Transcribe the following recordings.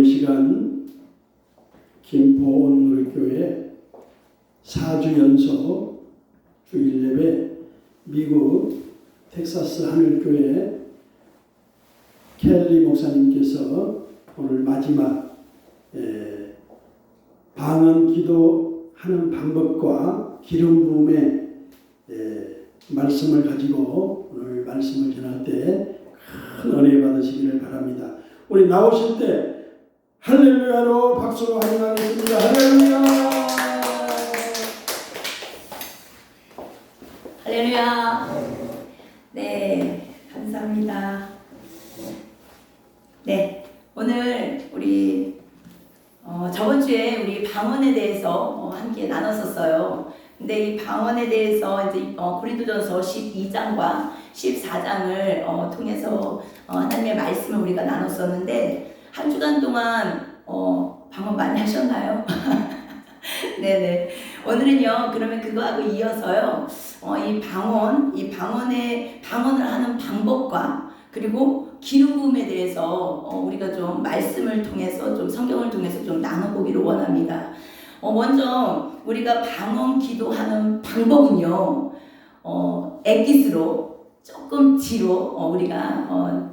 시간 김포 온누리교회 4주 연속 주일 예배 미국 텍사스 하늘교회 켈리 목사님께서 오늘 마지막 방언 기도하는 방법과 기름 부음의 말씀을 가지고 오늘 말씀을 전할 때 큰 은혜 받으시기를 바랍니다. 우리 나오실 때 할렐루야로 박수로 환영하겠습니다. 할렐루야. 할렐루야. 네, 감사합니다. 네, 오늘 우리 저번 주에 우리 방언에 대해서 함께 나눴었어요. 근데 이 방언에 대해서 이제 고린도전서 12장과 14장을 통해서 하나님의 말씀을 우리가 나눴었는데 한 주간 동안 방언 많이 하셨나요? 네네. 오늘은요, 그러면 그거하고 이어서요, 이 방언을 하는 방법과 그리고 기름 부음에 대해서 우리가 좀 말씀을 통해서 좀 성경을 통해서 좀 나눠보기를 원합니다. 먼저 우리가 방언 기도하는 방법은요, 엑기스로 조금 뒤로 우리가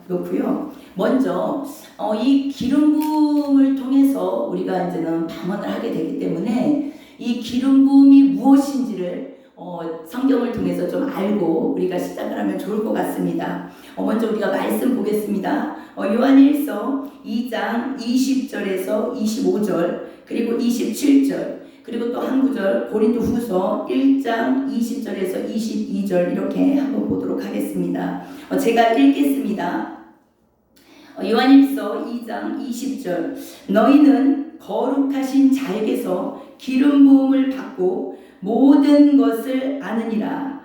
놓고요. 먼저 이 기름 부음을 통해서 우리가 이제는 방언을 하게 되기 때문에 이 기름 부음이 무엇인지를 성경을 통해서 좀 알고 우리가 시작을 하면 좋을 것 같습니다. 먼저 우리가 말씀 보겠습니다. 요한일서 2장 20절에서 25절 그리고 27절 그리고 또 한 구절 고린도후서 1장 20절에서 22절 이렇게 한번 보도록 하겠습니다. 제가 읽겠습니다. 요한일서 2장 20절 너희는 거룩하신 자에게서 기름 부음을 받고 모든 것을 아느니라.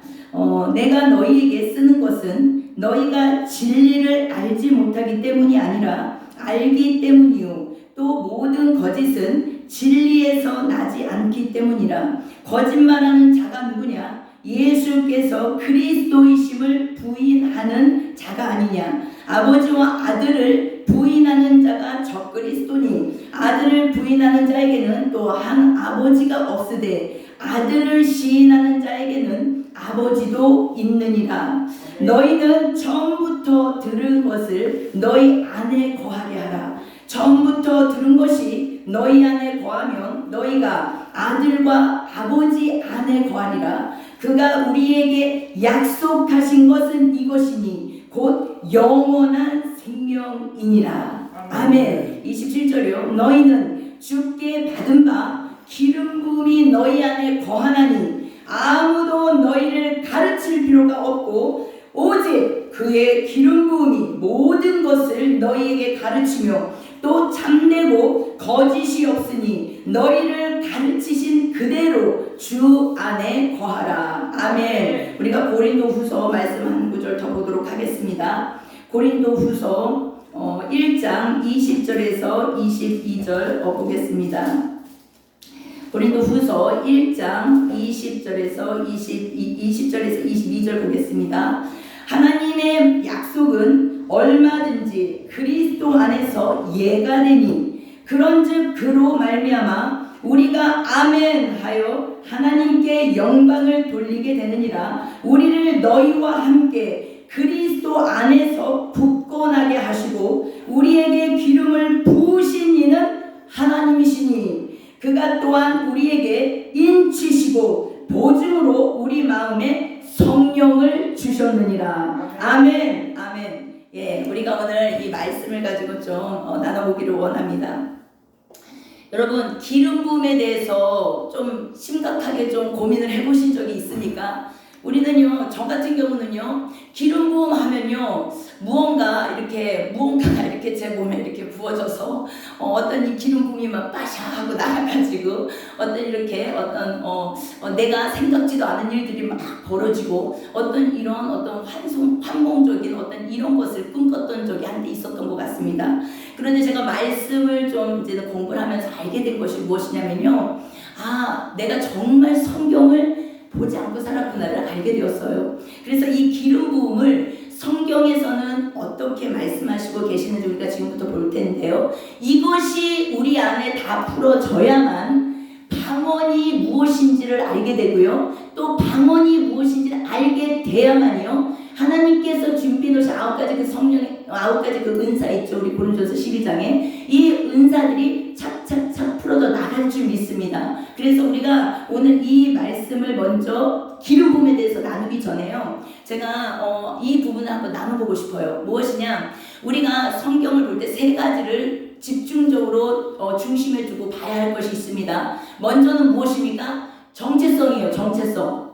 내가 너희에게 쓰는 것은 너희가 진리를 알지 못하기 때문이 아니라 알기 때문이요 또 모든 거짓은 진리에서 나지 않기 때문이라. 거짓말하는 자가 누구냐? 예수께서 그리스도이심을 부인하는 자가 아니냐. 아버지와 아들을 부인하는 자가 적그리스도니 아들을 부인하는 자에게는 또 한 아버지가 없으되 아들을 시인하는 자에게는 아버지도 있느니라. 너희는 처음부터 들은 것을 너희 안에 거하게 하라. 처음부터 들은 것이 너희 안에 거하면 너희가 아들과 아버지 안에 거하리라. 그가 우리에게 약속하신 것은 이것이니 곧 영원한 생명이니라. 아멘. 27절이요. 너희는 주께 받은 바 기름 부음이 너희 안에 거하나니 아무도 너희를 가르칠 필요가 없고 오직 그의 기름 부음이 모든 것을 너희에게 가르치며 또 참되고 거짓이 없으니 너희를 가르치신 그대로 주 안에 거하라. 아멘. 우리가 고린도후서 말씀 한 구절 더 보도록 하겠습니다. 고린도후서 1장 20절에서 22절 보겠습니다. 고린도후서 1장 20절에서 22절 보겠습니다. 하나님의 약속은 얼마든지 그리스도 안에서 예가 되니 그런즉 그로 말미암아 우리가 아멘 하여 하나님께 영광을 돌리게 되느니라. 우리를 너희와 함께 그리스도 안에서 굳건하게 하시고 우리에게 기름을 부으신 이는 하나님이시니 그가 또한 우리에게 인치시고 보증으로 우리 마음에 성령을 주셨느니라. 아멘. 아멘. 예, 우리가 오늘 이 말씀을 가지고 좀 나눠보기를 원합니다. 여러분, 기름 부음에 대해서 좀 심각하게 좀 고민을 해보신 적이 있습니까? 우리는요, 저 같은 경우는요, 기름 부음 하면요, 무언가가 이렇게 제 몸에 이렇게 부어져서 어떤 이 기름 부음이 막 빠샤하고 나가가지고 내가 생각지도 않은 일들이 막 벌어지고 어떤 환공적인 어떤 이런 것을 꿈꿨던 적이 한때 있었던 것 같습니다. 그런데 제가 말씀을 좀 이제 공부를 하면서 알게 된 것이 무엇이냐면요, 내가 정말 성경을 보지 않고 살았구나를 알게 되었어요. 그래서 이 기름 부음을 성경에서는 어떻게 말씀하시고 계시는지 우리가 지금부터 볼 텐데요. 이것이 우리 안에 다 풀어져야만 방언이 무엇인지를 알게 되고요. 또 방언이 무엇인지를 알게 돼야만요. 하나님께서 준비해 놓으신 9가지 그 성령의 9가지 그 은사 있죠. 우리 고린도서 12장에 이 은사들이 착착착 풀어져 나갈 줄 믿습니다. 그래서 우리가 오늘 이 말씀을 먼저 기름 부음에 대해서 나누기 전에요. 제가 이 부분을 한번 나눠보고 싶어요. 무엇이냐? 우리가 성경을 볼 때 3가지를 집중적으로 중심에 두고 봐야 할 것이 있습니다. 먼저는 무엇입니까? 정체성이에요. 정체성.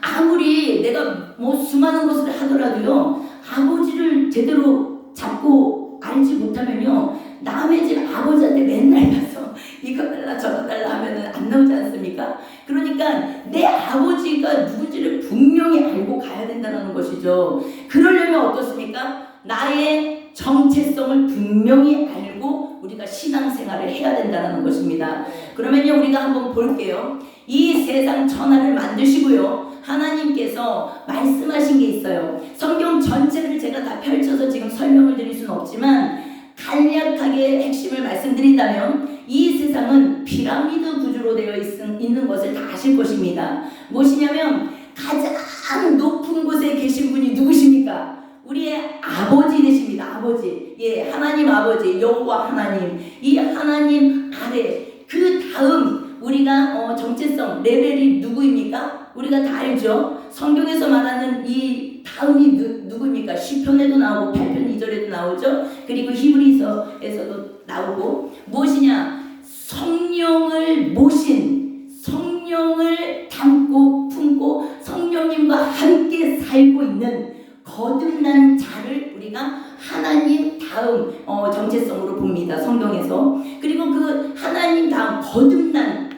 아무리 내가 수많은 것을 하더라도요, 아버지를 제대로 잡고 알지 못하면요, 남의 집 아버지한테 맨날 가서 이거 달라 저거 달라 하면은 안 나오지 않습니까? 그러니까 내 아버지가 누군지를 분명히 알고 가야 된다는 것이죠. 그러려면 어떻습니까? 나의 정체성을 분명히 알고 우리가 신앙생활을 해야 된다는 것입니다. 그러면요, 우리가 한번 볼게요. 이 세상 천하를 만드시고요, 하나님께서 말씀하신 게 있어요. 성경 전체를 제가 다 펼쳐서 지금 설명을 드릴 수는 없지만 간략하게 핵심을 말씀드린다면 이 세상은 피라미드 구조로 되어 있는 것을 다 아실 것입니다. 무엇이냐면 가장 높은 곳에 계신 분이 누구십니까? 우리의 아버지 되십니다. 아버지. 예, 하나님 아버지, 여호와 하나님. 이 하나님 아래 그 다음 우리가 정체성 레벨이 누구입니까? 우리가 다 알죠. 성경에서 말하는 이 다음이 누구입니까? 시편에도 나오고 8편 2절에도 나오죠. 그리고 히브리서에서도 나오고 무엇이냐? 성령을 모신, 성령을 담고 품고 성령님과 함께 살고 있는 거듭난 자를 우리가 하나님 다음 정체성으로 봅니다. 성경에서. 그리고 그 하나님 다음 거듭난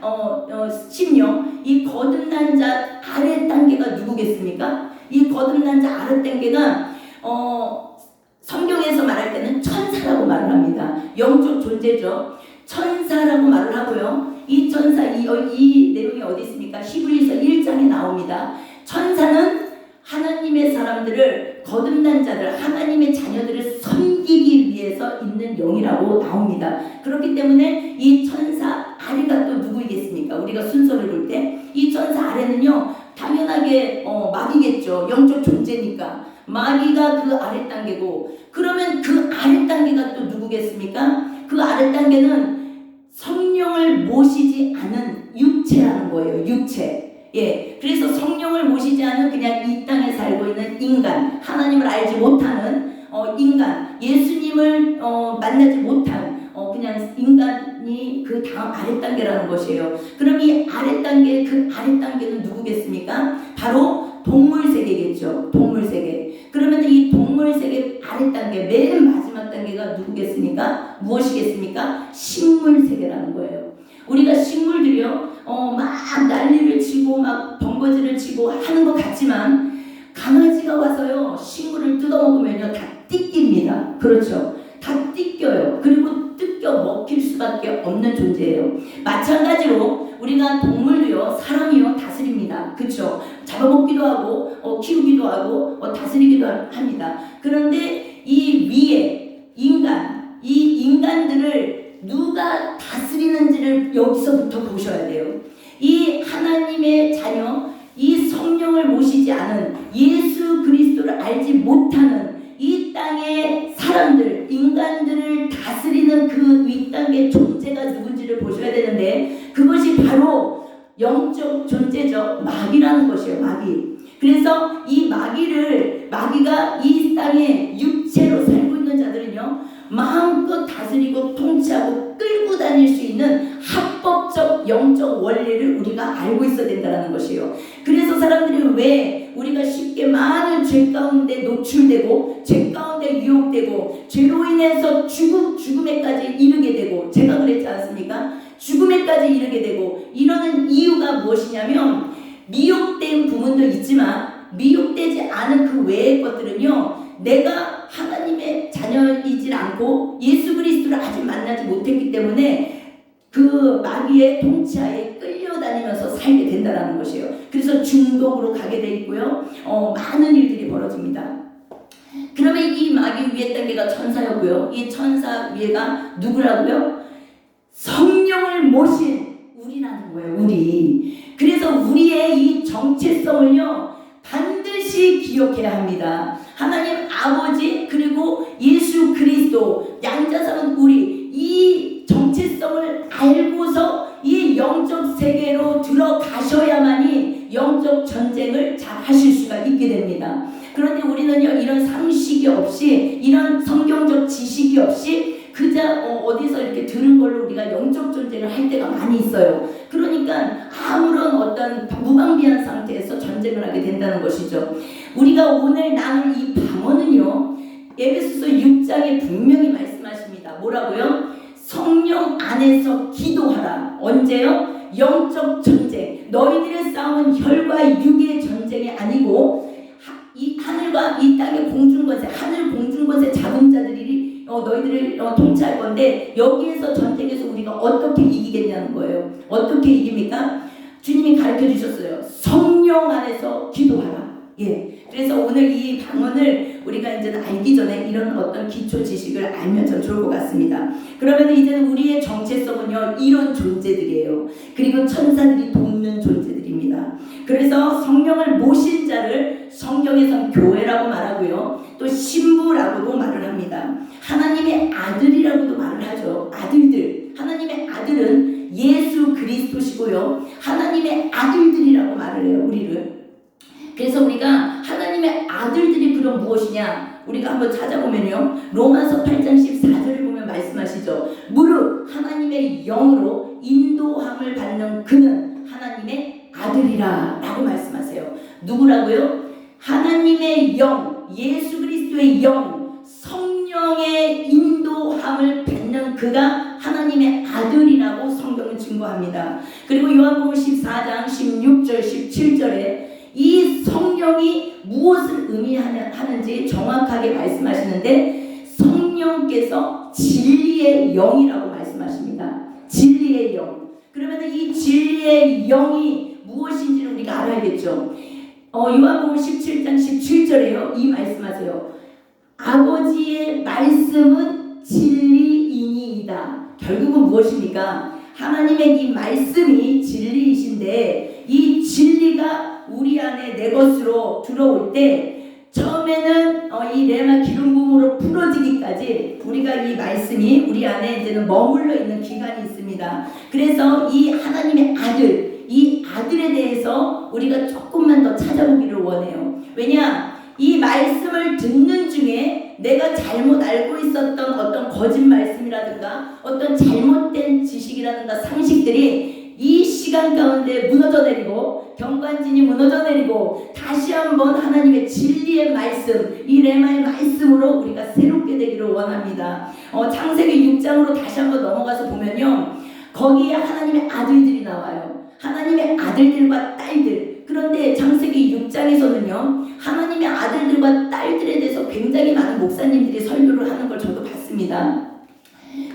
심령, 이 거듭난 자 아래 단계가 누구겠습니까? 이 거듭난 자 아래 단계가 성경에서 말할 때는 천사라고 말을 합니다. 영적 존재죠. 천사라고 말을 하고요. 이 천사 이 내용이 어디 있습니까? 히브리서 1장에 나옵니다. 천사는 하나님의 사람들을, 거듭난 자들, 하나님의 자녀들을 섬기기 위해서 있는 영이라고 나옵니다. 그렇기 때문에 이 천사 아래가 또 누구이겠습니까? 우리가 순서를 볼 때 이 천사 아래는요, 당연하게 마귀겠죠. 영적 존재니까 마귀가 그 아래 단계고, 그러면 그 아래 단계가 또 누구겠습니까? 그 아래 단계는 성령을 모시지 않은 육체라는 거예요. 육체. 예, 그래서 성령을 모시지 않은 그냥 이 땅에 살고 있는 인간, 하나님을 알지 못하는 인간, 예수님을 만나지 못한 그냥 인간이 그 다음 아래 단계라는 것이에요. 그럼 이 아래 단계, 그 아래 단계는 누구겠습니까? 바로 동물 세계겠죠. 동물 세계. 그러면 이 동물 세계 아래 단계, 맨 마지막 단계가 누구겠습니까? 무엇이겠습니까? 식물 세계라는 거예요. 우리가 식물들이요, 막 난리를 치고 막 번거지를 치고 하는 것 같지만 강아지가 와서요, 식물을 뜯어먹으면요, 다 뜯깁니다. 그렇죠? 다 뜯겨요. 그리고 뜯겨 먹힐 수밖에 없는 존재예요. 마찬가지로 우리가 동물도요, 사람이요, 다스립니다. 그렇죠? 잡아먹기도 하고 키우기도 하고 다스리기도 합니다. 그런데 이 위에 인간, 이 인간들을 누가 다스리는지를 여기서부터 보셔야 돼요. 이 하나님의 자녀, 이 성령을 모시지 않은, 예수 그리스도를 알지 못하는 이 땅의 사람들, 인간들을 다스리는 그 윗단계 존재가 누군지를 보셔야 되는데, 그것이 바로 영적 존재죠. 마귀라는 것이에요. 마귀. 그래서 이 마귀가 이 땅에 육체로 살고 있는 자들은요, 마음껏 다스리고 통치하고 끌고 다닐 수 있는 합법적 영적 원리를 우리가 알고 있어야 된다는 것이에요. 그래서 사람들이 왜 우리가 쉽게 많은 죄 가운데 노출되고, 죄 가운데 유혹되고, 죄로 인해서 죽음에까지 이르게 되고, 제가 그랬지 않습니까? 죽음에까지 이르게 되고, 이러는 이유가 무엇이냐면, 미혹된 부분도 있지만 미혹되지 않은 그 외의 것들은요, 내가 하나님의 자녀이질 않고 예수 그리스도를 아직 만나지 못했기 때문에 그 마귀의 통치하에 끌려다니면서 살게 된다는 것이에요. 그래서 중독으로 가게 돼 있고요, 많은 일들이 벌어집니다. 그러면 이 마귀 위에 단계가 천사였고요. 이 천사 위에가 누구라고요? 성령을 모신 우리라는 거예요. 우리. 그래서 우리의 이 정체성을요 반드시 기억해야 합니다. 하나님 아버지 그리고 예수 그리스도 양자성은 우리 이 정체성을 알고서 이 영적 세계로 들어가셔야만이 영적 전쟁을 잘 하실 수가 있게 됩니다. 그런데 우리는요 이런 상식이 없이 이런 성경적 지식이 없이 그저 어디서 이렇게 들은 걸로 우리가 영적 전쟁을 할 때가 많이 있어요. 그러니까 아무런 어떤 무방비한 상태에서 전쟁을 하게 된다는 것이죠. 우리가 오늘 나눌 이 방언은요 에베소서 6장에 분명히 말씀하십니다. 뭐라고요? 성령 안에서 기도하라. 언제요? 영적 전쟁. 너희들의 싸움은 혈과 육의 전쟁이 아니고 이 하늘과 이 땅의 공중권세, 하늘 공중권세 잡은 자들이 너희들을 통치할 건데 여기에서 전쟁에서 우리가 어떻게 이기겠냐는 거예요. 어떻게 이깁니까? 주님이 가르쳐 주셨어요. 성령 안에서 기도하라. 예. 그래서 오늘 이 방언을 우리가 이제는 알기 전에 이런 어떤 기초 지식을 알면 전 좋을 것 같습니다. 그러면 이제는 우리의 정체성은요 이런 존재들이에요. 그리고 천사들이 돕는 존재들입니다. 그래서 성령을 모신 자를 성경에선 교회라고 말하고요. 또 신부라고도 말을 합니다. 하나님의 아들이라고도 말을 하죠. 아들들. 하나님의 아들은 예수 그리스도시고요. 하나님의 아들들이라고 말을 해요. 우리를. 그래서 우리가 하나님의 아들들이 그럼 무엇이냐? 우리가 한번 찾아보면요. 로마서 8장 14절을 보면 말씀하시죠. 무릇 하나님의 영으로 인도함을 받는 그는 하나님의 아들이라 라고 말씀하세요. 누구라고요? 하나님의 영, 예수 그리스도의 영, 성령의 인도함을 받는 그가 하나님의 아들이라고 성경은 증거합니다. 그리고 요한복음 14장 16절 17절에 이 성령이 무엇을 의미하는지 정확하게 말씀하시는데 성령께서 진리의 영이라고 말씀하십니다. 진리의 영. 그러면 이 진리의 영이 무엇인지를 우리가 알아야겠죠. 요한복음 17장 17절에요. 이 말씀하세요. 아버지의 말씀은 진리이니이다. 결국은 무엇입니까? 하나님의 이 말씀이 진리이신데 이 진리가 우리 안에 내 것으로 들어올 때 처음에는 이 레마 기름 부음으로 풀어지기까지 우리가 이 말씀이 우리 안에 이제는 머물러 있는 기간이 있습니다. 그래서 이 하나님의 아들, 이 아들에 대해서 우리가 조금만 더 찾아보기를 원해요. 왜냐? 이 말씀을 듣는 중에 내가 잘못 알고 있었던 어떤 거짓 말씀이라든가 어떤 잘못된 지식이라든가 상식들이 이 시간 가운데 무너져 내리고 경관진이 무너져 내리고 다시 한번 하나님의 진리의 말씀, 이 레마의 말씀으로 우리가 새롭게 되기를 원합니다. 창세기 6장으로 다시 한번 넘어가서 보면요. 거기에 하나님의 아들들이 나와요. 하나님의 아들들과 딸들. 그런데 창세기 6장에서는요. 하나님의 아들들과 딸들에 대해서 굉장히 많은 목사님들이 설교를 하는 걸 저도 봤습니다.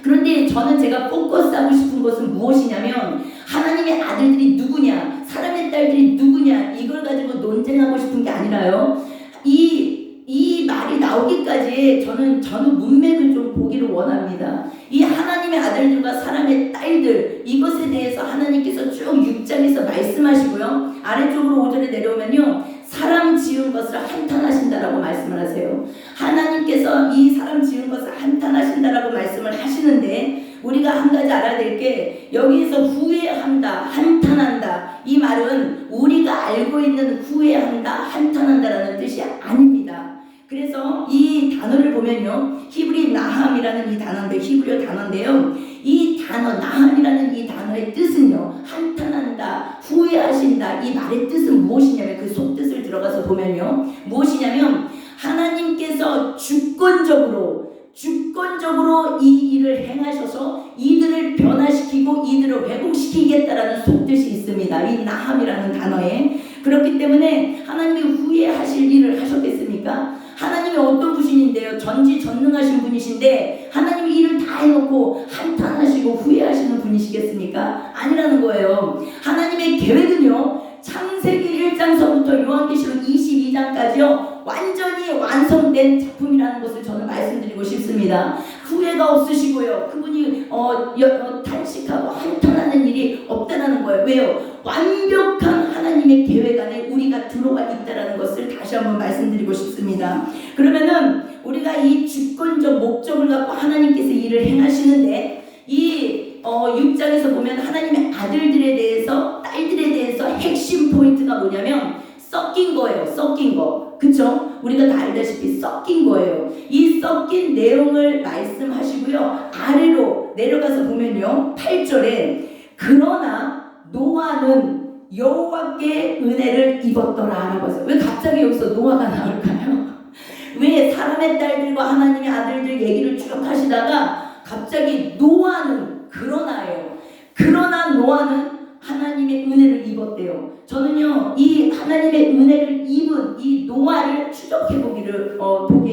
그런데 저는 제가 포커스하고 싶은 것은 무엇이냐면 하나님의 아들들이 누구냐, 사람의 딸들이 누구냐 이걸 가지고 논쟁하고 싶은 게 아니라요. 이 말이 나오기까지 저는 문맥을 좀 보기를 원합니다. 이 하나님의 아들들과 사람의 딸들 이것에 대해서 하나님께서 쭉 6장에서 말씀하시고요. 아래쪽으로 5절에 내려오면요. 사람 지은 것을 한탄하신다라고 말씀을 하세요. 하나님께서 이 사람 지은 것을 한탄하신다라고 말씀을 하시는데 우리가 한 가지 알아야 될 게 여기에서 후회한다, 한탄한다 이 말은 우리가 알고 있는 후회한다, 한탄한다라는 뜻이 아닙니다. 그래서 이 단어를 보면요. 히브리 나함이라는 이 단어인데 히브리어 단어인데요. 이 단어 나함이라는 이 단어의 뜻은요. 한탄한다, 후회하신다 이 말의 뜻은 무엇이냐면 그 속뜻을 들어가서 보면요. 무엇이냐면 하나님께서 주권적으로 이 일을 행하셔서 이들을 변화시키고 이들을 회복시키겠다라는 속뜻이 있습니다. 이 나함이라는 단어에. 그렇기 때문에 하나님이 후회하실 일을 하셨겠습니까? 하나님이 어떤 분이신데요? 전지전능하신 분이신데 하나님이 일을 다 해놓고 한탄하시고 후회하시는 분이시겠습니까? 아니라는 거예요. 하나님의 계획은요. 창세기 1장서부터 요한계시록 22장까지요. 완전히 완성 완성된 작품이라는 것을 저는 말씀드리고 싶습니다. 후회가 없으시고요. 그분이 탄식하고 한탄하는 일이 없다라는 거예요. 왜요? 완벽한 하나님의 계획 안에 우리가 들어와 있다라는 것을 다시 한번 말씀드리고 싶습니다. 그러면은 우리가 이 주권적 목적을 갖고 하나님께서 일을 행하시는데 이 6장에서 보면 하나님의 아들들에 대해서 딸들에 대해서 핵심 포인트가 뭐냐면 섞인 거예요. 섞인 거. 그쵸? 우리가 다 알다시피 섞인 거예요. 이 섞인 내용을 말씀하시고요. 아래로 내려가서 보면요. 8절에 그러나 노아는 여호와께 은혜를 입었더라 라고 했어요. 왜 갑자기 여기서 노아가 나올까요? 왜 사람의 딸들과 하나님의 아들들 얘기를 쭉 하시다가 갑자기 노아는 그러나예요. 그러나 노아는 하나님의 은혜를 입었대요. 저는요 이 하나님의 은혜를 입은 이 노아를 추적해 보게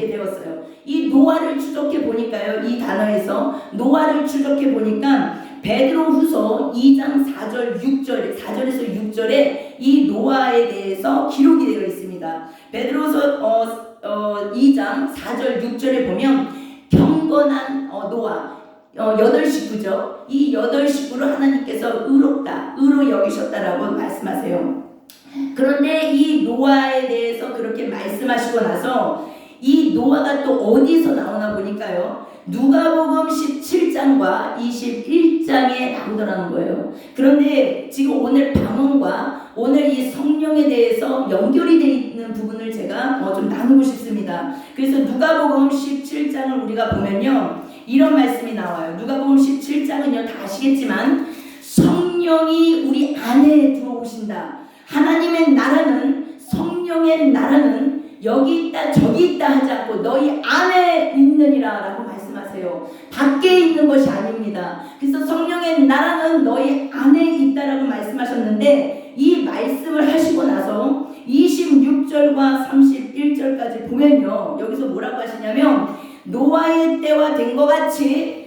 되었어요. 이 노아를 추적해 보니까요, 이 단어에서 노아를 추적해 보니까 베드로후서 2장 4절에서 6절에 이 노아에 대해서 기록이 되어 있습니다. 베드로후서 2장 4절 6절에 보면 경건한 노아 8식구죠. 이 8식구를 하나님께서 의로 여기셨다라고 말씀하세요. 그런데 이 노아에 대해서 그렇게 말씀하시고 나서 이 노아가 또 어디서 나오나 보니까요. 누가복음 17장과 21장에 나오더라는 거예요. 그런데 지금 오늘 방언과 오늘 이 성령에 대해서 연결이 되어 있는 부분을 제가 좀 나누고 싶습니다. 그래서 누가복음 17장을 우리가 보면요. 이런 말씀이 나와요. 누가복음 17장은요. 다 아시겠지만 성령이 우리 안에 들어오신다. 하나님의 나라는 성령의 나라는 여기 있다 저기 있다 하지 않고 너희 안에 있느니라 라고 말씀하세요. 밖에 있는 것이 아닙니다. 그래서 성령의 나라는 너희 안에 있다라고 말씀하셨는데 이 말씀을 하시고 나서 26절과 31절까지 보면요. 여기서 뭐라고 하시냐면 노아의 때와 된 것 같이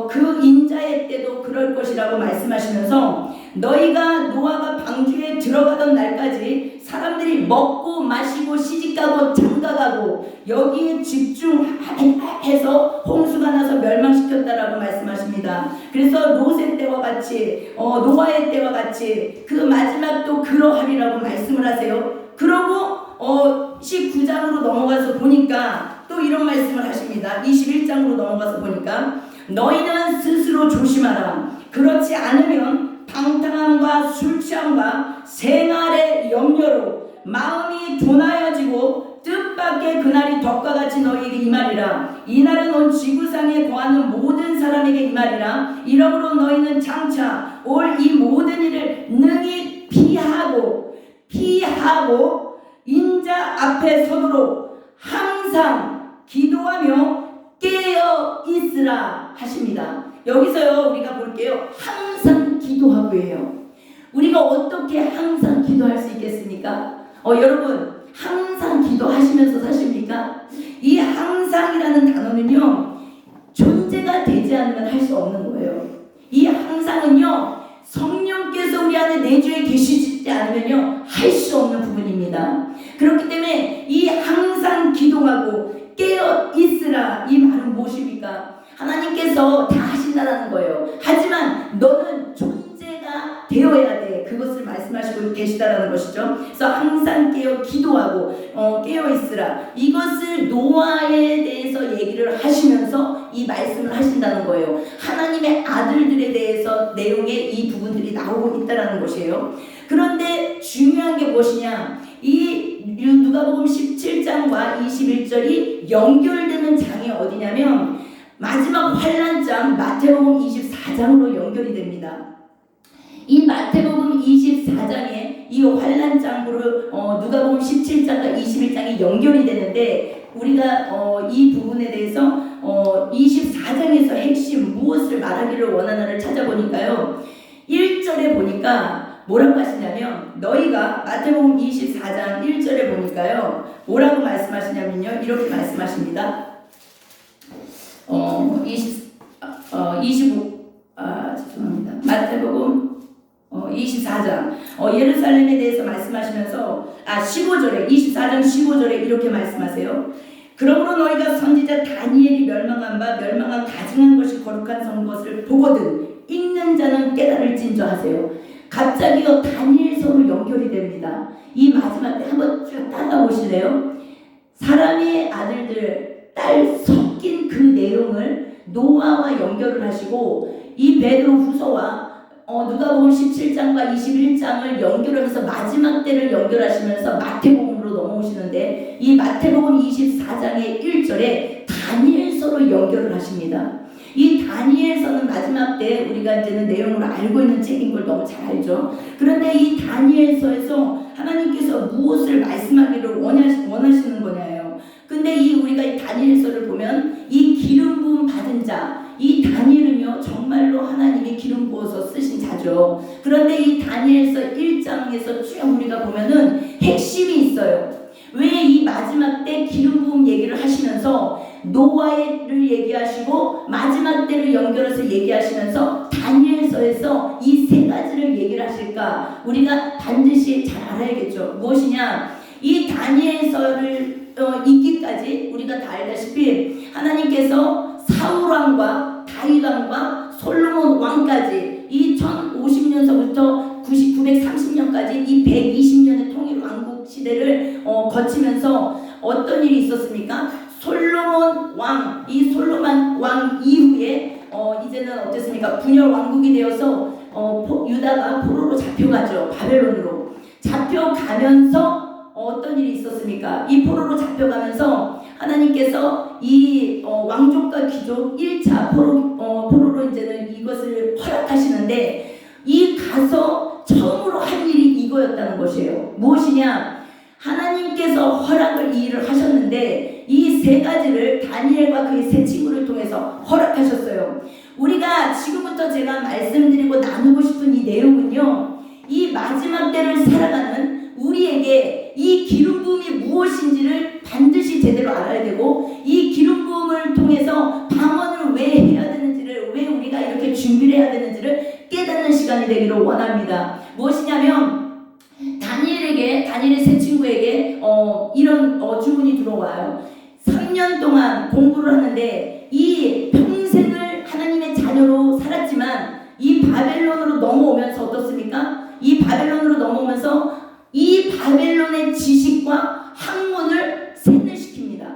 그 인자의 때도 그럴 것이라고 말씀하시면서 너희가 노아가 방주에 들어가던 날까지 사람들이 먹고 마시고 시집가고 장가가고 여기에 집중해서 홍수가 나서 멸망시켰다라고 말씀하십니다. 그래서 롯의 때와 같이 노아의 때와 같이 그 마지막도 그러하리라고 말씀을 하세요. 그러고 19장으로 넘어가서 보니까 또 이런 말씀을 하십니다. 21장으로 넘어가서 보니까 너희는 스스로 조심하라. 그렇지 않으면 방탕함과 술취함과 생활의 염려로 마음이 둔하여지고 뜻밖의 그날이 덕과 같이 너희에게 임하리라. 이날은 온 지구상에 거하는 모든 사람에게 임하리라. 이러므로 너희는 장차 올 이 모든 일을 능히 피하고 인자 앞에 서도록 항상 기도하며 깨어 있으라 하십니다. 여기서요 우리가 볼게요. 항상 기도하고예요. 우리가 어떻게 항상 기도할 수 있겠습니까? 여러분 항상 기도하시면서 사십니까? 이 항상이라는 단어는요 존재가 되지 않으면 할 수 없는 거예요. 이 항상은요 성령께서 우리 안에 내주에 계시지 않으면요 할 수 없는 부분입니다. 그렇기 때문에 이 항상 기도하고 깨어 있으라 이 말은 무엇입니까? 하나님께서 다 하신다는 거예요. 하지만 너는 존재가 되어야 돼. 그것을 말씀하시고 계시다라는 것이죠. 그래서 항상 깨어 기도하고 깨어 있으라. 이것을 노아에 대해서 얘기를 하시면서 이 말씀을 하신다는 거예요. 하나님의 아들들에 대해서 내용에 이 부분들이 나오고 있다라는 것이에요. 그런데 중요한 게 무엇이냐? 이 누가복음 17장과 21절이 연결되는 장이 어디냐면 마지막 환란장 마태복음 24장으로 연결이 됩니다. 이 마태복음 24장에 이 환란장으로 누가복음 17장과 21장이 연결이 되는데 우리가 이 부분에 대해서 24장에서 핵심 무엇을 말하기를 원하나를 찾아보니까요. 1절에 보니까 뭐라고 하시냐면 너희가 마태복음 24장 1절에 보니까요. 뭐라고 말씀하시냐면요. 이렇게 말씀하십니다. 25 마태복음 24장 예루살렘에 대해서 말씀하시면서 15절에 24장 15절에 이렇게 말씀하세요. 그러므로 너희가 선지자 다니엘이 멸망한 바 멸망한 가증한 것이 거룩한 성 것을 보거든 읽는 자는 깨달을진저 하세요. 갑자기요 다니엘서로 연결이 됩니다. 이 마지막 때 한번 쭉 따라 보실래요? 사람의 아들들 딸 섞인 그 내용을 노아와 연결을 하시고 이 베드로 후서와 누가복음 17장과 21장을 연결해서 마지막 때를 연결하시면서 마태복음으로 넘어오시는데 이 마태복음 24장의 1절에 다니엘서로 연결을 하십니다. 이 다니엘서는 마지막 때 우리가 이제는 내용을 알고 있는 책인 걸 너무 잘 알죠. 그런데 이 다니엘서에서 하나님께서 무엇을 말씀하기를 원하시는 거냐예요. 근데 우리가 이 다니엘서를 보면 이 기름 부음 받은 자, 이 다니엘은요 정말로 하나님이 기름 부어서 쓰신 자죠. 그런데 이 다니엘서 1장에서 쭉 우리가 보면은 핵심이 있어요. 왜 이 마지막 때 기름 부음 얘기를 하시면서 노아를 얘기하시고 마지막 때를 연결해서 얘기하시면서 다니엘서에서 이 세 가지를 얘기를 하실까? 우리가 반드시 잘 알아야겠죠. 무엇이냐? 이 다니엘서를 읽기까지 우리가 다 알다시피 하나님께서 사울왕과 다윗왕과 솔로몬 왕까지 이 1050년서부터 930년까지 이 120년의 통일 왕국 시대를 거치면서 어떤 일이 있었습니까? 솔로몬 왕, 이 솔로몬 왕 이후에 이제는 어땠습니까? 분열 왕국이 되어서 유다가 포로로 잡혀가죠. 바벨론으로 잡혀가면서 어떤 일이 있었습니까? 이 포로로 잡혀가면서 하나님께서 이 왕족과 귀족 1차 포로로 이제는 이것을 허락하시는데 이 가서 처음으로 한 일이 이거였다는 것이에요. 무엇이냐? 하나님께서 허락을 이 일을 하셨는데 이 세 가지를 다니엘과 그의 세 친구를 통해서 허락하셨어요. 우리가 지금부터 제가 말씀드리고 나누고 싶은 이 내용은요, 이 마지막 때를 살아가는 우리에게 이 기름 부음이 무엇인지를 반드시 제대로 알아야 되고 이 기름 부음을 통해서 방언을 왜 해야 되는지를, 왜 우리가 이렇게 준비를 해야 되는지를 깨닫는 시간이 되기를 원합니다. 무엇이냐면 다니엘의 세 친구에게 이런 주문이 들어와요. 3년 동안 공부를 하는데 이 평생을 하나님의 자녀로 살았지만 이 바벨론으로 넘어오면서 어떻습니까? 이 바벨론으로 넘어오면서 이 바벨론의 지식과 학문을 세뇌시킵니다.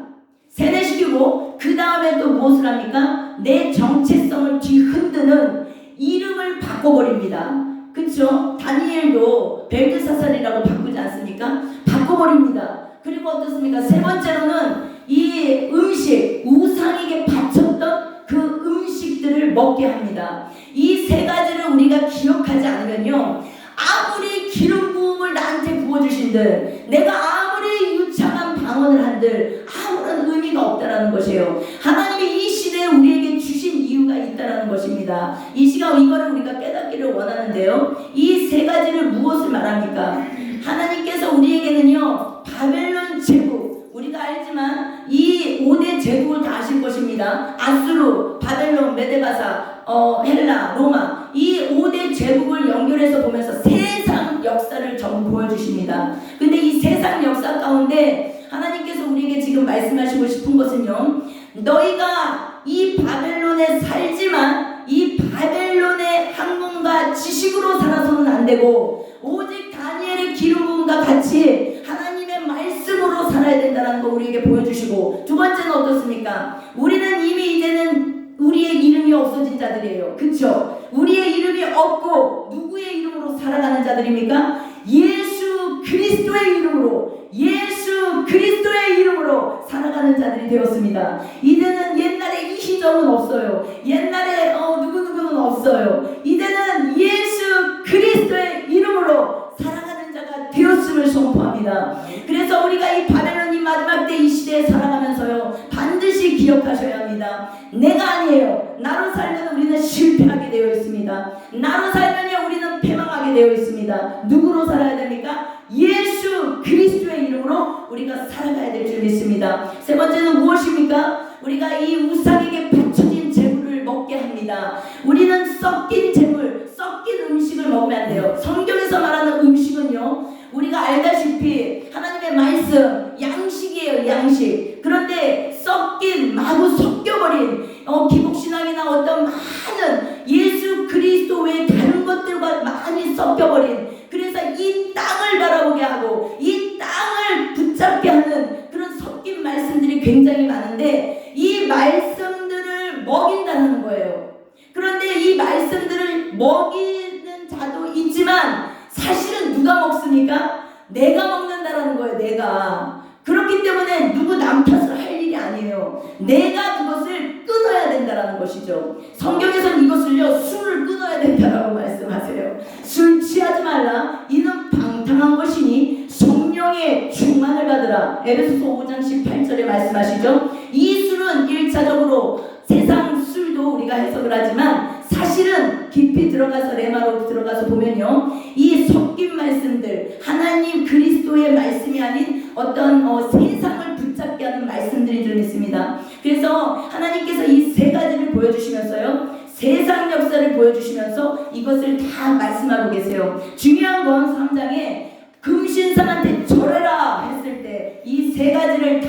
세뇌시키고 그 다음에 또 무엇을 합니까? 내 정체성을 뒤흔드는 이름을 바꿔버립니다. 그렇죠? 다니엘도 벨드사살이라고 바꾸지 않습니까? 바꿔버립니다. 그리고 어떻습니까? 세 번째로는 이 음식, 우상에게 바쳤던 그 음식들을 먹게 합니다. 이 세 가지를 우리가 기억하지 않으면요, 아무리 기름 부음을 나한테 부어주신들, 내가 아무리 유창한 방언을 한들 아무런 의미가 없다라는 것이에요. 하나님이 이 시대에 우리에게 주신 이유가 있다라는 것입니다. 이 시간 이거를 우리가 깨닫기를 원하는데요, 이 세 가지를 무엇을 말합니까? 하나님께서 우리에게는요 바벨론 제국, 우리가 알지만 이 5대 제국을 다 아실 것입니다. 아수르, 바벨론, 메데바사, 헬라, 로마, 이 5대 제국을 연결해서 보면서 세상 역사를 전부 보여주십니다. 근데 이 세상 역사 가운데 하나님께서 우리에게 지금 말씀하시고 싶은 것은요, 너희가 이 바벨론에 살지만 이 바벨론의 학문과 지식으로 살아서는 안 되고 오직 다니엘의 기름 부음과 같이 하나님의 말씀으로 살아야 된다는 거 우리에게 보여주시고, 두 번째는 어떻습니까? 우리는 이미 이제는 우리의 이름이 없어진 자들이에요. 그쵸? 우리의 이름이 없고 누구의 이름으로 살아가는 자들입니까? 예수 그리스도의 이름으로, 예수 그리스도의 이름으로 살아가는 자들이 되었습니다. 이제는 옛날에 이희정은 없어요. 옛날에 누구누구는 없어요. 이제는 예수 그리스도의 이름으로 살아가는 자가 되었음을 선포합니다. 그래서 우리가 이 바벨론이 마지막 때 이 시대에 살아가면서요, 반드시 기억하셔야 합니다. 내가 아니에요. 나로 살면 우리는 실패하게 되어 있습니다. 나로 살면 우리는 패망하게 되어 있습니다. 누구로 살아야 됩니까? 예수 그리스도의 이름으로 우리가 살아가야 될 줄 믿습니다. 세 번째는 무엇입니까? 우리가 이 우상에게 바쳐진 재물을 먹게 합니다. 우리는 섞인 재물, 섞인 음식을 먹으면 안 돼요. 성경에서 말하는 음식은요, 우리가 알다시피 하나님의 말씀, 양식이에요. 양식. 그런데 섞인 마구 섞여버린 기복신앙이나 어떤 많은 예수 그리스도 외에 다른 것들과 많이 섞여버린, 그래서 이 땅을 바라보게 하고 이 땅을 붙잡게 하는 그런 섞인 말씀들이 굉장히 많은데, 이 말씀들을 먹인다는 거예요. 그런데 이 말씀들을 먹이는 자도 있지만 사실은 누가 먹습니까? 내가 먹는다라는 거예요. 내가. 그렇기 때문에 누구 남 탓을 할 일이 아니에요. 내가 그것을 끊어야 된다라는 것이죠. 성경에서는 이것을요, 술을 끊어야 된다라고 말씀하세요. 술 취하지 말라. 이는 방탕한 것이니 성령의 충만을 받으라. 에베소서 5장 18절에 말씀하시죠. 이 술은 1차적으로 세상 술도 우리가 해석을 하지만 사실은 깊이 들어가서 레마로 들어가서 보면요, 이 섞인 말씀들, 하나님 그리스도의 말씀이 아닌 어떤 세상을 붙잡게 하는 말씀들이 좀 있습니다. 그래서 하나님께서 이 세 가지를 보여주시면서요, 세상 역사를 보여주시면서 이것을 다 말씀하고 계세요. 중요한 건 3장에 금신상한테 절해라 했을 때 이 세 가지를 다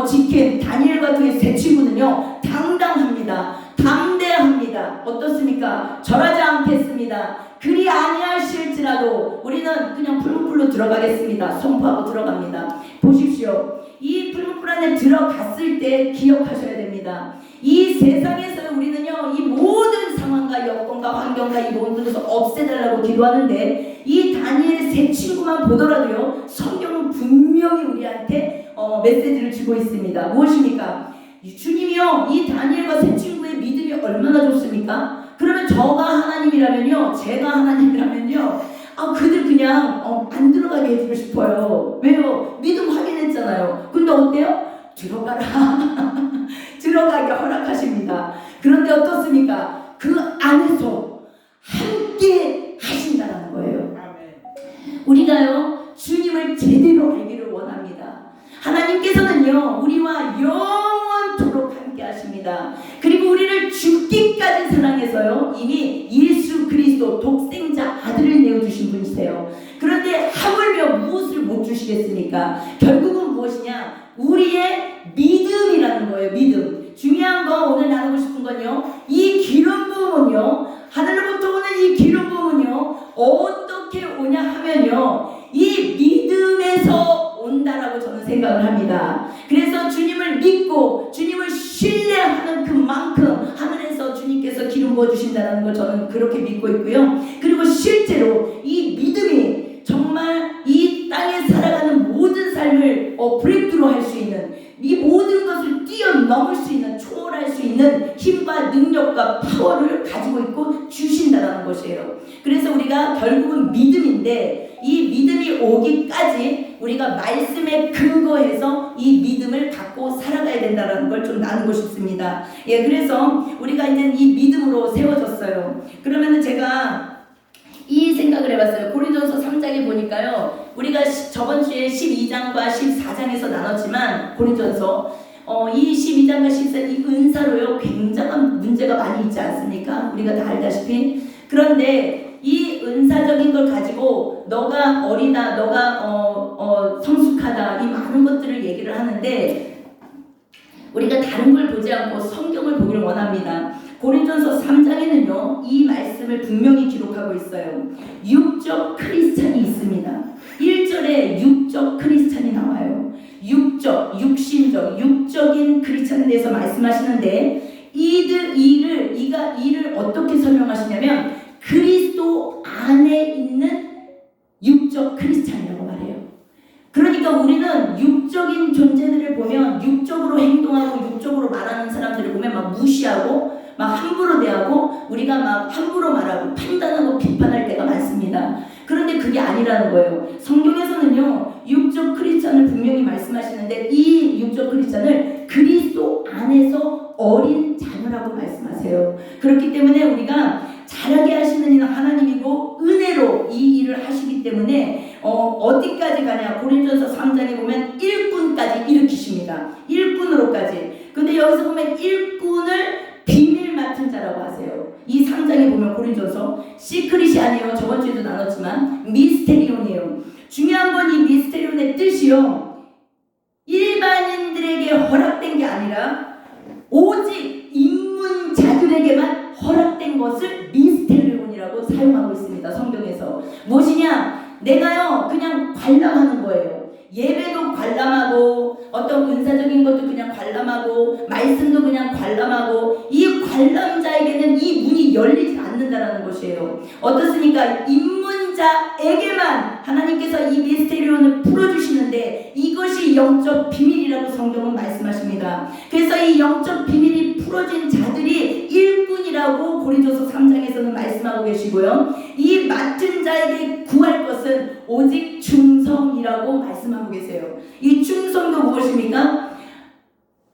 지킨 다니엘 같은 세 친구는요, 당당합니다. 담대합니다. 어떻습니까? 절하지 않겠습니다. 그리 아니하실지라도 우리는 그냥 풀무불로 들어가겠습니다. 선포하고 들어갑니다. 보십시오. 이 풀무불 안에 들어갔을 때 기억하셔야 됩니다. 이 세상에서 우리는요, 이 모든 상황과 여건과 환경과 이 모든 것을 없애달라고 기도하는데, 이 다니엘의 세 친구만 보더라도요, 성경은 분명히 우리한테 메시지를 주고 있습니다. 무엇입니까? 주님이요, 이 다니엘과 세 친구의 믿음이 얼마나 좋습니까? 그러면 저가 하나님이라면요, 제가 하나님이라면요, 그들 그냥 안 들어가게 해주고 싶어요. 왜요? 믿음 확인했잖아요. 근데 어때요? 들어가라. 들어가게 허락하십니다. 그런데 어떻습니까? 그 안에서 함께 하신다는 거예요. 우리가요, 주님을 제대로 알기를 원합니다. 하나님께서는요, 우리와 영원토록 함께 하십니다. 그리고 우리를 죽기까지 사랑해서요, 이미 예수 그리스도 독생자 아들을 내어주신 분이세요. 그런데 하물며 무엇을 못 주시겠습니까? 결국은 무엇이냐? 우리의 믿음이라는 거예요. 믿음. 중요한 거 오늘 나누고 싶은 건요, 이 기름 부음은요, 하늘로부터 오는 이 기름 부음은요, 어떻게 오냐 하면요, 이 믿음에서 온다라고 저는 생각을 합니다. 그래서 주님을 믿고 주님을 신뢰하는 그만큼 하늘에서 주님께서 기름 부어주신다는 걸 저는 그렇게 믿고 있고요. 그리고 실제로 이 믿음이 정말 이 땅에 살아가는 모든 삶을 브레이크로 할 수 있는, 이 모든 것을 뛰어넘을 수 있는, 초월할 수 있는 힘과 능력과 파워를 가지고 있고 주신다는 것이에요. 그래서 우리가 결국은 믿음인데, 이 믿음이 오기까지 우리가 말씀에 근거해서 이 믿음을 갖고 살아가야 된다는 걸 좀 나누고 싶습니다. 예, 그래서 우리가 이제 이 믿음으로 세워졌어요. 그러면은 제가 이 생각을 해봤어요. 고린도서 3장에 보니까요, 우리가 저번 주에 12장과 14장에서 나눴지만, 고린도서 이 12장과 14장 이 은사로요, 굉장한 문제가 많이 있지 않습니까? 우리가 다 알다시피. 그런데 이 은사적인 걸 가지고 너가 어리다, 너가 성숙하다, 이 많은 것들을 얘기를 하는데, 우리가 다른 걸 보지 않고 성경을 보기를 원합니다. 고린도서 3장에는요, 이 말씀을 분명히 기록하고 있어요. 육적 크리스찬이 있습니다. 1절에 육적 크리스찬이 나와요. 육적, 육신적, 육적인 크리스찬에 대해서 말씀하시는데, 이를 어떻게 설명하시냐면, 그리스도 안에 있는 육적 크리스찬이라고 말해요. 그러니까 우리는 육적인 존재들을 보면, 육적으로 행동하고 육적으로 말하는 사람들을 보면 막 무시하고 막 함부로 대하고, 우리가 막 함부로 말하고 판단하고 비판할 때가 많습니다. 그런데 그게 아니라는 거예요. 성경에서는요, 육적 크리스찬을 분명히 말씀하시는데, 이 육적 크리스찬을 그리스도 안에서 어린 자녀라고 말씀하세요. 그렇기 때문에 우리가 잘하게 하시는 이는 하나님이고 은혜로 이 일을 하시기 때문에 어디까지 가냐? 고린도서 3장에 보면 일꾼까지 일으키십니다. 일꾼으로까지. 근데 여기서 보면 일꾼을 비밀 맡은 자라고 하세요. 이 3장에 보면 고린도서 시크릿이 아니에요. 저번 주에도 나눴지만 미스테리온이에요. 중요한 건 이 미스테리온의 뜻이요, 일반인들의 사람들에게 허락된 게 아니라 오직 입문자들에게만 허락된 것을 미스테리온이라고 사용하고 있습니다. 성경에서. 무엇이냐? 내가요 그냥 관람하는 거예요. 예배도 관람하고 어떤 은사적인 것도 그냥 관람하고 말씀도 그냥 관람하고 이 관람자에게는 이 문이 열리지 않는다라는 것이에요. 어떻습니까? 입문자에게만 하나님께서 이 미스테리온을 풀어주시는데 이것이 영적 비밀이라고 성경은 말씀하십니다. 그래서 이 영적 비밀이 풀어진 자들이 일꾼이라고 고린도서 3장에서는 말씀하고 계시고요. 이 맡은 자에게 구할 것은 오직 충성이라고 말씀하고 계세요. 이 충성도 무엇입니까?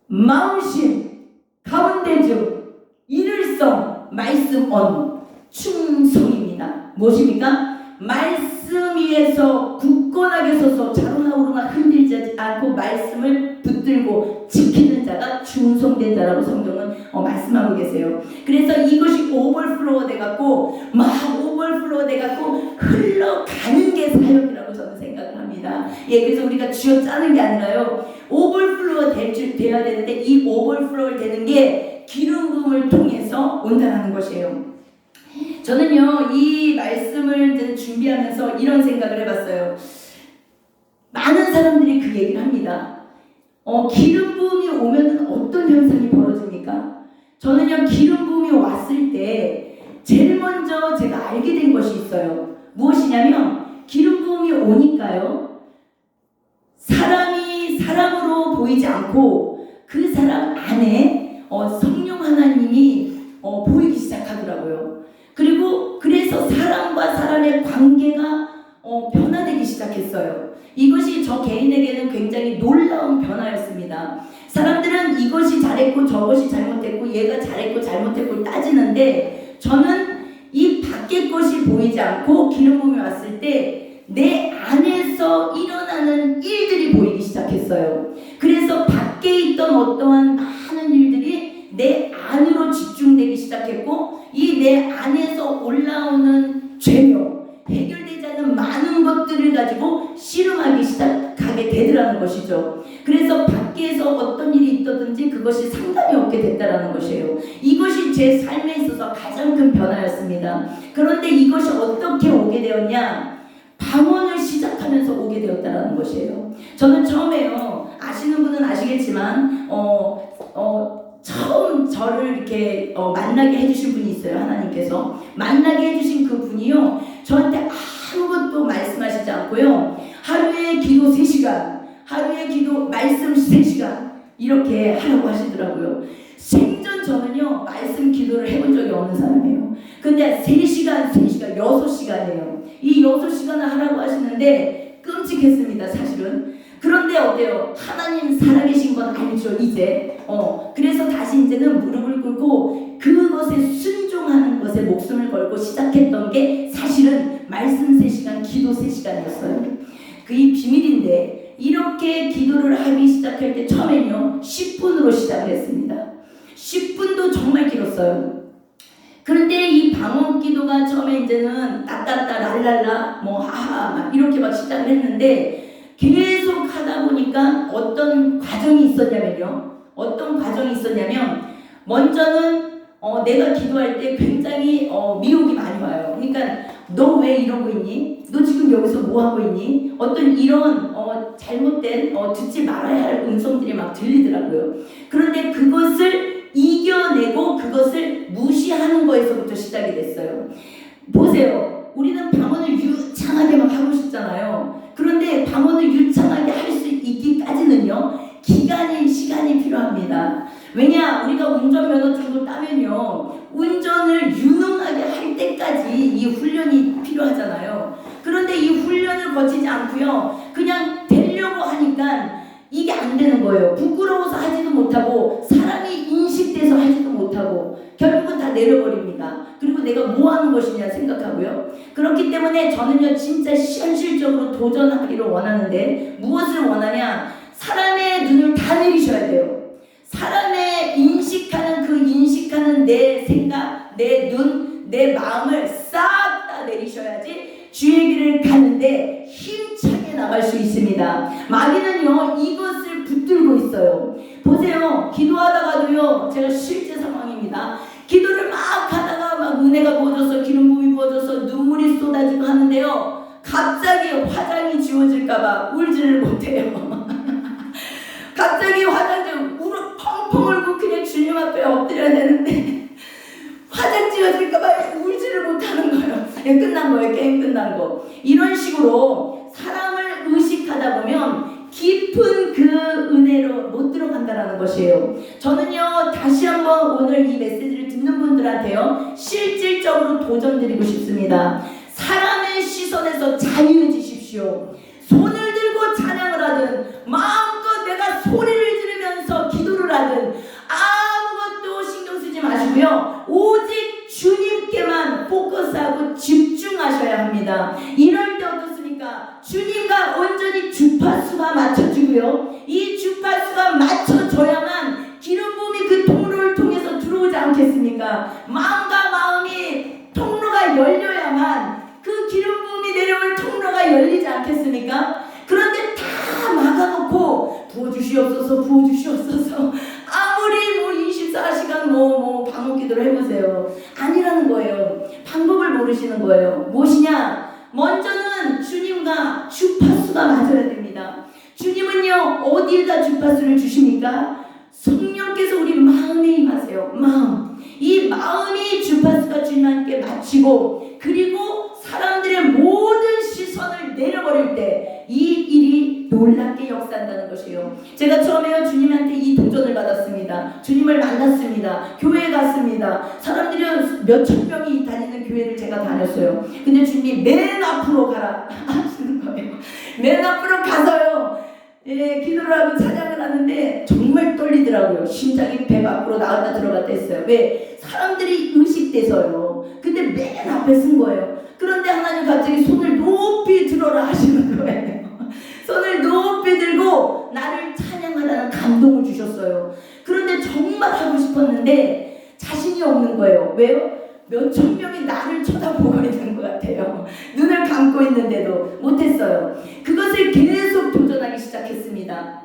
마음심, 가운데중, 일을성, 말씀 언, 충성입니다. 무엇입니까? 말씀 위에서 굳건하게 서서 자로나 오르나 흔들지 않고 말씀을 붙들고 지키는 자가 충성된 자라고 성경은 말씀하고 계세요. 그래서 이것이 오버플로어 돼갖고 막 오버플로어 돼갖고 흘러가는 게 사역이라고 저는 생각을 합니다. 예, 그래서 우리가 쥐어 짜는 게 아니라요. 오버플로어 돼야 되는데 이 오버플로어 되는 게 기름 부음을 통해서 온다는 것이에요. 저는요 이 말씀을 이제 준비하면서 이런 생각을 해봤어요. 많은 사람들이 그 얘기를 합니다. 기름 부음이 오면은 어떤 현상이 벌어집니까? 저는요 기름 부음이 왔을 때 제일 먼저 제가 알게 된 것이 있어요. 무엇이냐면 기름 부음이 오니까요 사람이 사람으로 보이지 않고 그 사람 안에 성령 하나님이 보이기 시작하더라고요. 그리고 그래서 사람과 사람의 관계가 변화되기 시작했어요. 이것이 저 개인에게는 굉장히 놀라운 변화였습니다. 사람들은 이것이 잘했고 저것이 잘못했고 얘가 잘했고 잘못했고 따지는데 저는 이 밖의 것이 보이지 않고 기름 부음이 왔을 때 내 안에서 일어나는 일들이 보이기 시작했어요. 그래서 밖에 있던 어떠한 많은 일들이 내 안으로 집중되기 시작했고 이 내 안에서 올라오는 죄명, 해결되지 않는 많은 것들을 가지고 씨름하기 시작하게 되더라는 것이죠. 그래서 밖에서 어떤 일이 있더든지 그것이 상관이 없게 됐다라는 것이에요. 이것이 제 삶에 있어서 가장 큰 변화였습니다. 그런데 이것이 어떻게 오게 되었냐? 방언을 시작하면서 오게 되었다라는 것이에요. 저는 처음에요, 아시는 분은 아시겠지만 처음 저를 이렇게 만나게 해주신 분이 있어요. 하나님께서 만나게 해주신 그 분이요 저한테 아무것도 말씀하시지 않고요 하루에 기도 3시간 하루에 기도 말씀 3시간 이렇게 하라고 하시더라고요. 생전 저는요 말씀 기도를 해본 적이 없는 사람이에요. 근데 3시간 6시간이에요. 이 6시간을 하라고 하시는데 끔찍했습니다 사실은. 그런데 어때요? 하나님 살아계신 건 알죠 이제. 그래서 다시 이제는 무릎을 꿇고 그것에 순종하는 것에 목숨을 걸고 시작했던 게 사실은 말씀 3시간 기도 3시간이었어요. 그게 비밀인데 이렇게 기도를 하기 시작할 때 처음에는요 10분으로 시작을 했습니다. 10분도 정말 길었어요. 그런데 이 방언 기도가 처음에 이제는 따따따 랄랄라 뭐 하하 막 이렇게 막 시작을 했는데 계속 하다 보니까 어떤 과정이 있었냐면요. 먼저는 내가 기도할 때 굉장히 미혹이 많이 와요. 그러니까 너 왜 이러고 있니? 너 지금 여기서 뭐 하고 있니? 어떤 이런 잘못된 듣지 말아야 할 음성들이 막 들리더라고요. 그런데 그것을 이겨내고 그것을 무시하는 거에서부터 시작이 됐어요. 보세요. 우리는 방언을 유창하게 막 하고 싶잖아요. 그런데 방언을 유창하게 할 수 있기까지는요 시간이 필요합니다. 왜냐? 우리가 운전면허증을 따면요 운전을 유능하게 할 때까지 이 훈련이 필요하잖아요. 그런데 이 훈련을 거치지 않고요 그냥 되려고 하니까 이게 안 되는 거예요. 부끄러워서 하지도 못하고 사람이 인식돼서 하지도 못하고 결국은 다 내려버립니다. 그리고 내가 뭐 하는 것이냐 생각하고요. 그렇기 때문에 저는요 진짜 현실적으로 도전하기를 원하는데 무엇을 원하냐? 사람의 눈을 다 내리셔야 돼요. 사람의 인식하는 내 생각, 내 눈, 내 마음을 싹 다 내리셔야지 주의 길을 가는데 힘차게 나갈 수 있습니다. 마귀는요 이것을 붙들고 있어요. 보세요. 기도하다가도요. 제가 실제 상황입니다. 기도를 막 하다가 막 은혜가 부어져서 기름 부음이 부어져서 눈물이 쏟아지고 하는데요. 갑자기 화장이 지워질까봐 울지를 못해요. 갑자기 화장이 울어 펑펑 울고 그냥 주님 앞에 엎드려야 되는데 화장 지워질까봐 울지를 못하는 거예요. 끝난 거예요. 게임 끝난 거. 이런 식으로 사람을 의식하다 보면 깊은 그 은혜로 못 들어간다라는 것이에요. 저는요 다시 한번 오늘 이 메시지를 듣는 분들한테요 실질적으로 도전드리고 싶습니다. 사람의 시선에서 자유해지십시오. 손을 들고 찬양을 하든 마음껏 내가 소리를 지르면서 기도를 하든 아무것도 신경 쓰지 마시고요. 오직 주님께만 포커스하고 집중하셔야 합니다. 이럴 때 어떻습니까? 주님과 온전히 주파수가 맞춰지고요. 이 주파수가 맞춰져야만 기름 부음이 그 통로를 통해서 들어오지 않겠습니까? 마음과 마음이 통로가 열려야만 그 기름 부음이 내려올 통로가 열리지 않겠습니까? 그런데 다 막아놓고 부어주시옵소서 부어주시옵소서 아무리 뭐 24시간 방언 기도를 해보세요. 아니라는 거예요. 방법을 모르시는 거예요. 무엇이냐? 먼저는 주님과 주파수가 맞아야 됩니다. 주님은요 어디에다 주파수를 주십니까? 성령께서 우리 마음에 임하세요. 마음. 이 마음이 주파수가 주님께 맞추고 그리고 사람들의 모든 시선을 내려버릴 때 이 일이 놀랍게 역사한다는 것이에요. 제가 처음에 주님한테 이 도전을 받았습니다. 주님을 만났습니다. 교회에 갔습니다. 사람들이 몇천 명이 다니는 교회를 제가 다녔어요. 근데 주님이 맨 앞으로 가라 하시는 거예요. 맨 앞으로 가서요. 예, 기도를 하고 찬양을 하는데 정말 떨리더라고요. 심장이 배 밖으로 나갔다 들어갔다 했어요. 왜? 사람들이 의식돼서요. 근데 맨 앞에 쓴 거예요. 그런데 하나님 갑자기 손을 높이 들어라 하시는 거예요. 손을 높이 들고 나를 찬양하라는 감동을 주셨어요. 그런데 정말 하고 싶었는데 자신이 없는 거예요. 왜요? 몇천 명이 나를 쳐다보고 있는 것 같아요. 눈을 감고 있는데도 못했어요. 그것을 계속 도전하기 시작했습니다.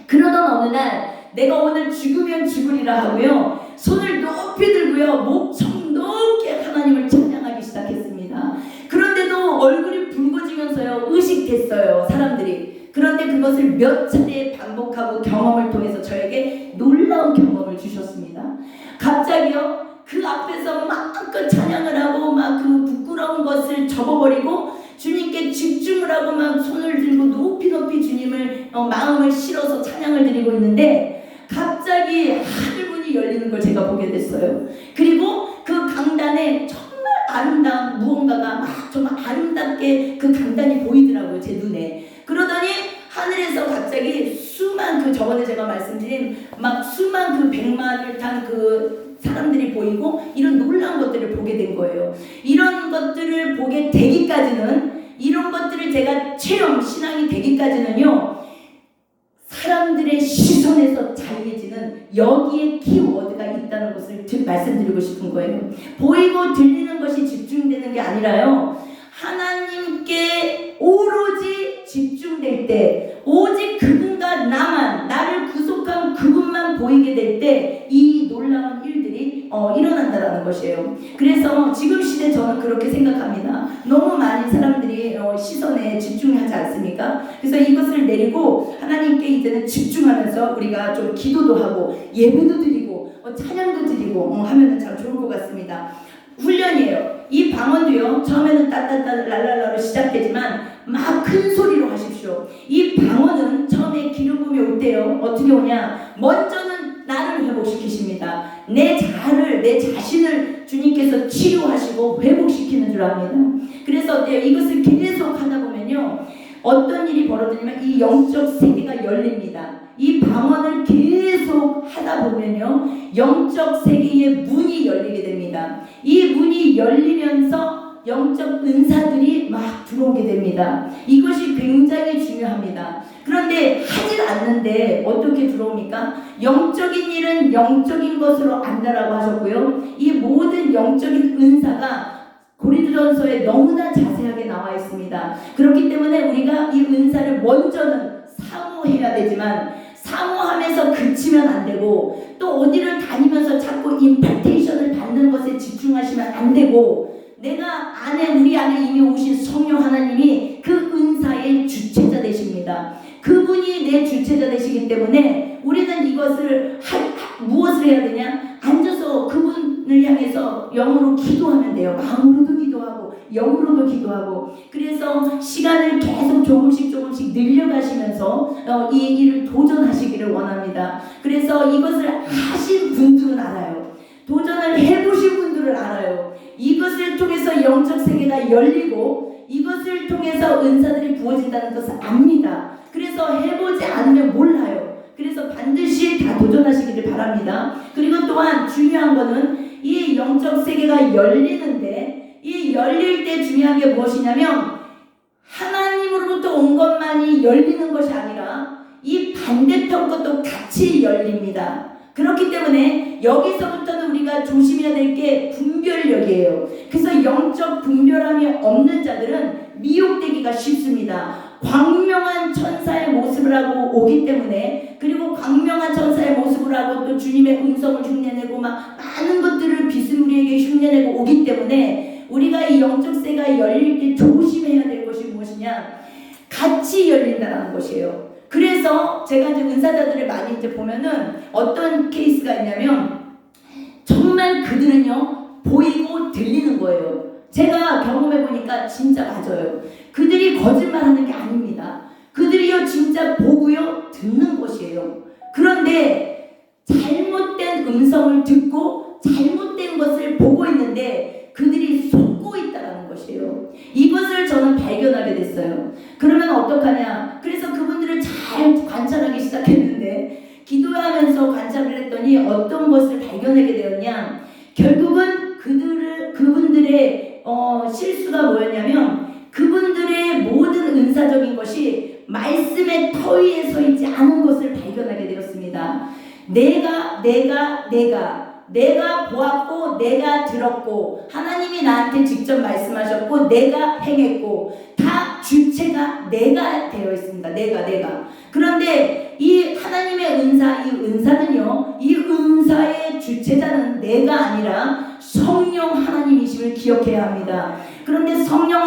그러던 어느 날 내가 오늘 죽으면 죽으리라 하고요. 손을 높이 들고요. 목청 높게 하나님을 찬양하기 시작했습니다. 그런데도 얼굴이 붉어지면서요. 의식됐어요. 사람들이. 그런데 그것을 몇 차례 반복하고 경험을 통해서 저에게 놀라운 경험을 주셨습니다. 갑자기요. 그 앞에서 마음껏 찬양을 하고 막 그 부끄러운 것을 접어버리고 주님께 집중을 하고 막 손을 들고 높이 높이 주님을 마음을 실어서 찬양을 드리고 있는데 갑자기 하늘문이 열리는 걸 제가 보게 됐어요. 그리고 그 강단에 정말 아름다운 무언가가 막 정말 아름답게 그 강단이 보이더라고요. 제 눈에. 그러더니 하늘에서 갑자기 수만 그 저번에 제가 말씀드린 막 수만 그 백마를 탄 그 사람들이 보이고 이런 놀라운 것들을 보게 된 거예요. 이런 것들을 보게 되기까지는 이런 것들을 제가 체험 신앙이 되기까지는요. 사람들의 시선에서 자유해지는 여기에 키워드가 있다는 것을 말씀드리고 싶은 거예요. 보이고 들리는 것이 집중되는 게 아니라요. 하나님께 오로지 집중될 때 오직 그분과 나만 나를 구속한 그분만 보이게 될 때 이 놀라운 일들이 일어난다는 것이에요. 그래서 지금 시대 저는 그렇게 생각합니다. 너무 많은 사람들이 시선에 집중하지 않습니까? 그래서 이것을 내리고 하나님께 이제는 집중하면서 우리가 좀 기도도 하고 예배도 드리고 찬양도 드리고 하면은 참 좋을 것 같습니다. 훈련이에요. 이 방언도요. 처음에는 따따따 랄랄라로 시작되지만 막 큰 소리로 하십시오. 이 방언은 처음에 기름 부음이 올 때요. 어떻게 오냐? 먼저는 나를 회복시키십니다. 내 자신을 주님께서 치유하시고 회복시키는 줄 압니다. 그래서 이것을 계속 하다 보면요. 어떤 일이 벌어지냐면 이 영적 세계가 열립니다. 이 방언을 계속 하다 보면요. 영적 세계의 문이 열리게 됩니다. 이 문이 열리면서 영적 은사들이 막 들어오게 됩니다. 이것이 굉장히 중요합니다. 그런데 하질 않는데 어떻게 들어옵니까? 영적인 일은 영적인 것으로 안다라고 하셨고요. 이 모든 영적인 은사가 고린도전서에 너무나 자세하게 나와 있습니다. 그렇기 때문에 우리가 이 은사를 먼저는 사모해야 되지만 마음에서 그치면 안 되고 또 어디를 다니면서 자꾸 임팩테이션을 받는 것에 집중하시면 안 되고 내가 우리 안에 이미 오신 성령 하나님이 그 은사의 주체자 되십니다. 그분이 내 주체자 되시기 때문에 우리는 이것을 무엇을 해야 되냐? 앉아서 그분을 향해서 영으로 기도하면 돼요. 마음으로도 기도하고 영으로도 기도하고 그래서 시간을 계속 조금씩 늘려가시면서 이 일을 도전하시기를 원합니다. 그래서 이것을 하신 분들은 알아요. 도전을 해보신 분들은 알아요. 이것을 통해서 영적 세계가 열리고 이것을 통해서 은사들이 부어진다는 것을 압니다. 그래서 해보지 않으면 몰라요. 그래서 반드시 다 도전하시기를 바랍니다. 그리고 또한 중요한 거는 이 영적 세계가 열리는데 이 열릴 때 중요한 게 무엇이냐면 하나님으로부터 온 것만이 열리는 것이 아니라 이 반대편 것도 같이 열립니다. 그렇기 때문에 여기서부터는 우리가 조심해야 될 게 분별력이에요. 그래서 영적 분별함이 없는 자들은 미혹되기가 쉽습니다. 광명한 천사의 모습을 하고 오기 때문에 그리고 광명한 천사의 모습을 하고 또 주님의 음성을 흉내내고 막 많은 것들을 비스무리에게 흉내내고 오기 때문에 우리가 이 영적 세계가 열릴 때 조심해야 될 것이 무엇이냐? 같이 열린다는 것이에요. 그래서 제가 이제 은사자들을 많이 이제 보면은 어떤 케이스가 있냐면 정말 그들은요 보이고 들리는 거예요. 제가 경험해 보니까 진짜 맞아요. 그들이 거짓말하는 게 아닙니다. 그들이요 진짜 보고요 듣는 것이에요. 그런데 잘못된 음성을 듣고 잘못된 것을 보고 있는데 그들이 속고 있다는 것이에요. 이것을 저는 발견하게 됐어요. 그러면 어떡하냐? 그래서 그분들을 잘 관찰하기 시작했는데 기도하면서 관찰을 했더니 어떤 것을 발견하게 되었냐? 결국은 그분들의 실수가 뭐였냐면 그분들의 모든 은사적인 것이 말씀의 터 위에 서 있지 않은 것을 발견하게 되었습니다. 내가 보았고 내가 들었고 하나님이 나한테 직접 말씀하셨고 내가 행했고 다 주체가 내가 되어 있습니다. 내가 그런데 이 하나님의 은사, 이 은사는요 이 은사의 주체자는 내가 아니라 성령 하나님이심을 기억해야 합니다. 그런데 성령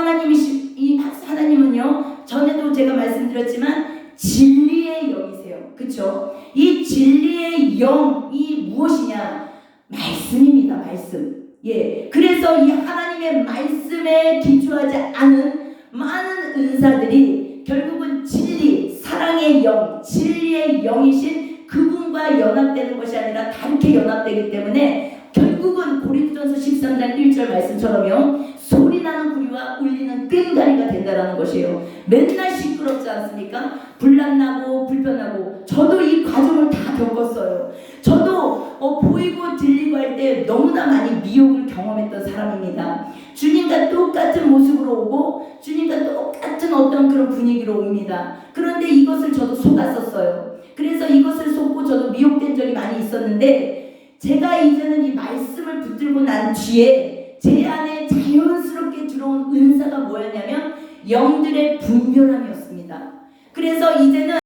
이 하나님은요 전에도 제가 말씀드렸지만 진리의 영이세요. 그렇죠? 이 진리의 영이 무엇이냐? 말씀입니다. 말씀. 예. 그래서 이 하나님의 말씀에 기초하지 않은 많은 은사들이 결국은 진리, 사랑의 영, 진리의 영이신 그분과 연합되는 것이 아니라 다르게 연합되기 때문에 결국은 고린도전서 13장 1절 말씀처럼요 소리나는 구리와 울리는 꽹가리가 된다는 것이에요. 맨날 시끄럽지 않습니까? 불난나고 불편하고 저도 이 과정을 다 겪었어요. 저도 보이고 들리고 할 때 너무나 많이 미혹을 경험했던 사람입니다. 주님과 똑같은 모습으로 오고 주님과 똑같은 어떤 그런 분위기로 옵니다. 그런데 이것을 저도 속았었어요. 그래서 이것을 속고 저도 미혹된 적이 많이 있었는데 제가 이제는 이 말씀을 붙들고 난 뒤에 제 안에 자연스럽게 들어온 은사가 뭐였냐면 영들의 분별함이었습니다. 그래서 이제는